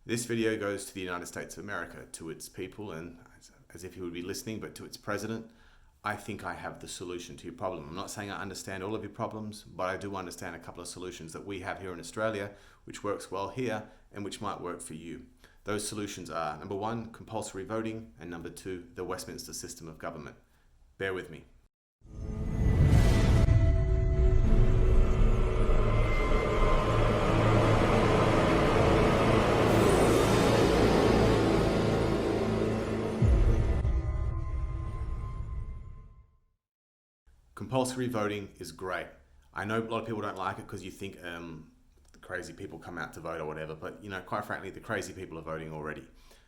This video goes to the United States of America, to its people, and as if he would be listening, but to its president. I think I have the solution to your problem. I'm not saying I understand all of your problems, but I do understand a couple of solutions that we have here in Australia, which works well here and which might work for you. Those solutions are, number one, compulsory voting, and number two, the Westminster system of government. Bear with me. Compulsory voting is great. I know a lot of people don't like it because you think the crazy people come out to vote or whatever, but quite frankly, the crazy people are voting already.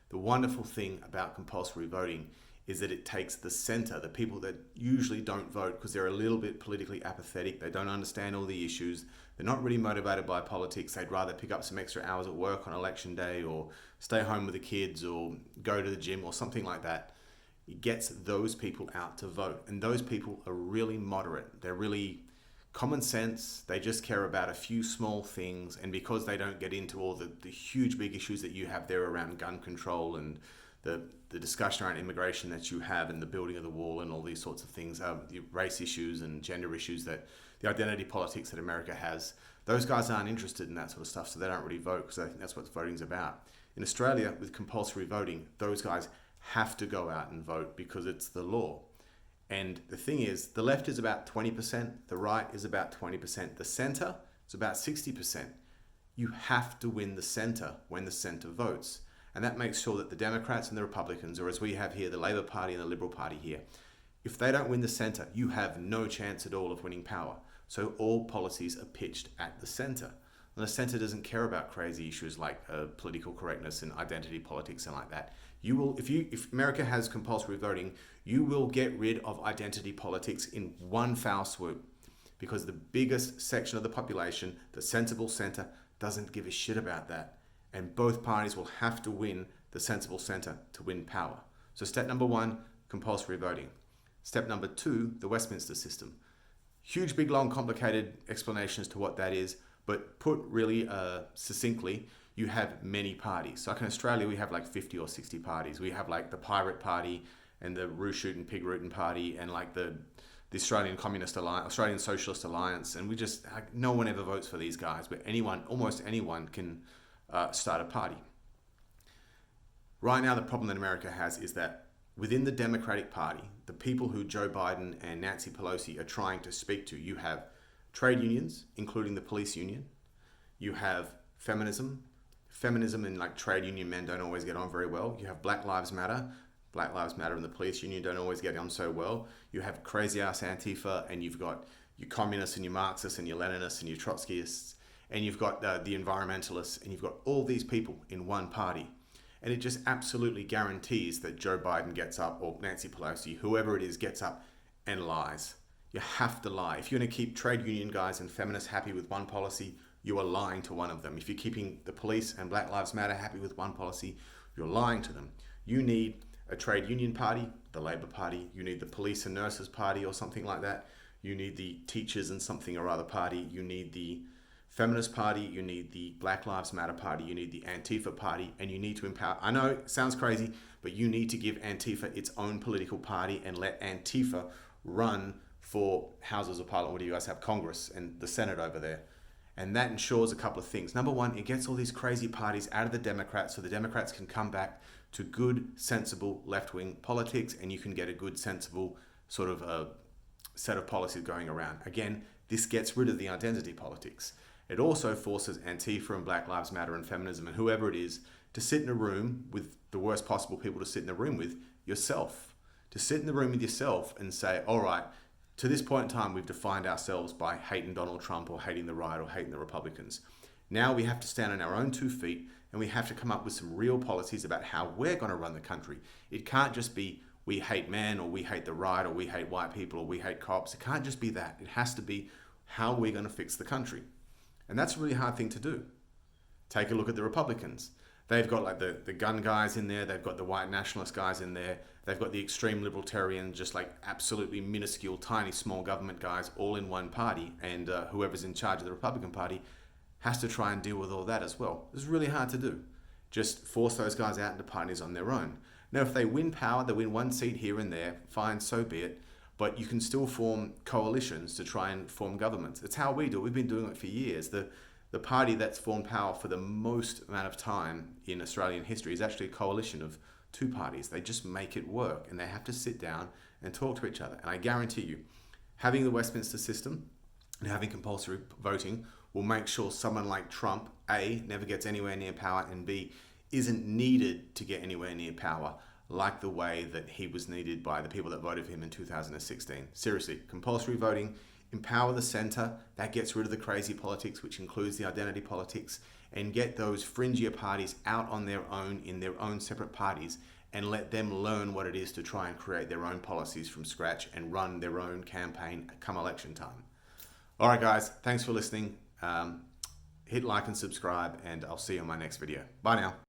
The wonderful thing about compulsory voting is that it takes the center, the people that usually don't vote because they're a little bit politically apathetic, they don't understand all the issues, they're not really motivated by politics, they'd rather pick up some extra hours at work on election day or stay home with the kids or go to the gym or something like that. It gets those people out to vote. And those people are really moderate. They're really common sense. They just care about a few small things. And because they don't get into all the huge big issues that you have there around gun control and the discussion around immigration that you have and the building of the wall and all these sorts of things, the race issues and gender issues, that the identity politics that America has, those guys aren't interested in that sort of stuff, so they don't really vote because they think that's what voting's about. In Australia, with compulsory voting, those guys have to go out and vote because it's the law. And the thing is, the left is about 20%, the right is about 20%, the center is about 60%. You have to win the center when the center votes. And that makes sure that the Democrats and the Republicans, or as we have here, the Labor Party and the Liberal Party here, if they don't win the center, you have no chance at all of winning power. So all policies are pitched at the center. And the center doesn't care about crazy issues like political correctness and identity politics and like that. You will, if America has compulsory voting, you will get rid of identity politics in one foul swoop, because the biggest section of the population, the sensible center, doesn't give a shit about that. And both parties will have to win the sensible center to win power. So step number one, compulsory voting. Step number two, the Westminster system. Huge, big, long, complicated explanation as to what that is, but put really succinctly, you have many parties. So like in Australia, we have like 50 or 60 parties. We have like the Pirate Party and the Roo-Shootin' Pig-Rootin' Party and like the Australian Communist Alliance, Australian Socialist Alliance. And we just, no one ever votes for these guys, but anyone, almost anyone can start a party. Right now, the problem that America has is that within the Democratic Party, the people who Joe Biden and Nancy Pelosi are trying to speak to, you have trade unions, including the police union. You have feminism. Feminism and like trade union men don't always get on very well. You have Black Lives Matter. Black Lives Matter and the police union don't always get on so well. You have crazy ass Antifa, and you've got your communists and your Marxists and your Leninists and your Trotskyists, and you've got the environmentalists, and you've got all these people in one party. And it just absolutely guarantees that Joe Biden gets up, or Nancy Pelosi, whoever it is, gets up and lies. You have to lie. If you're going to keep trade union guys and feminists happy with one policy, you are lying to one of them. If you're keeping the police and Black Lives Matter happy with one policy, you're lying to them. You need a trade union party, the Labor Party. You need the police and nurses party or something like that. You need the teachers and something or other party. You need the feminist party. You need the Black Lives Matter party. You need the Antifa party. And you need to empower. I know it sounds crazy, but you need to give Antifa its own political party and let Antifa run for Houses of Parliament. What do you guys have? Congress and the Senate over there. And that ensures a couple of things. Number one, it gets all these crazy parties out of the Democrats so the Democrats can come back to good, sensible left-wing politics, and you can get a good, sensible sort of set of policies going around. Again, this gets rid of the identity politics. It also forces Antifa and Black Lives Matter and feminism and whoever it is to sit in a room with the worst possible people to sit in the room with, yourself. To sit in the room with yourself and say, all right, to this point in time, we've defined ourselves by hating Donald Trump or hating the right or hating the Republicans. Now we have to stand on our own 2 feet, and we have to come up with some real policies about how we're going to run the country. It can't just be we hate men, or we hate the right, or we hate white people, or we hate cops. It can't just be that. It has to be how we're going to fix the country. And that's a really hard thing to do. Take a look at the Republicans. They've got like the gun guys in there. They've got the white nationalist guys in there. They've got the extreme libertarian, just like absolutely minuscule, tiny, small government guys all in one party. And whoever's in charge of the Republican Party has to try and deal with all that as well. It's really hard to do. Just force those guys out into parties on their own. Now, if they win power, they win one seat here and there, fine, so be it. But you can still form coalitions to try and form governments. It's how we do it. We've been doing it for years. The party that's formed power for the most amount of time in Australian history is actually a coalition of two parties. They just make it work, and they have to sit down and talk to each other. And I guarantee you, having the Westminster system and having compulsory voting will make sure someone like Trump, A, never gets anywhere near power, and B, isn't needed to get anywhere near power like the way that he was needed by the people that voted for him in 2016. Seriously, compulsory voting, empower the centre, that gets rid of the crazy politics, which includes the identity politics, and get those fringier parties out on their own in their own separate parties, and let them learn what it is to try and create their own policies from scratch and run their own campaign come election time. All right, guys, thanks for listening. Hit like and subscribe, and I'll see you on my next video. Bye now.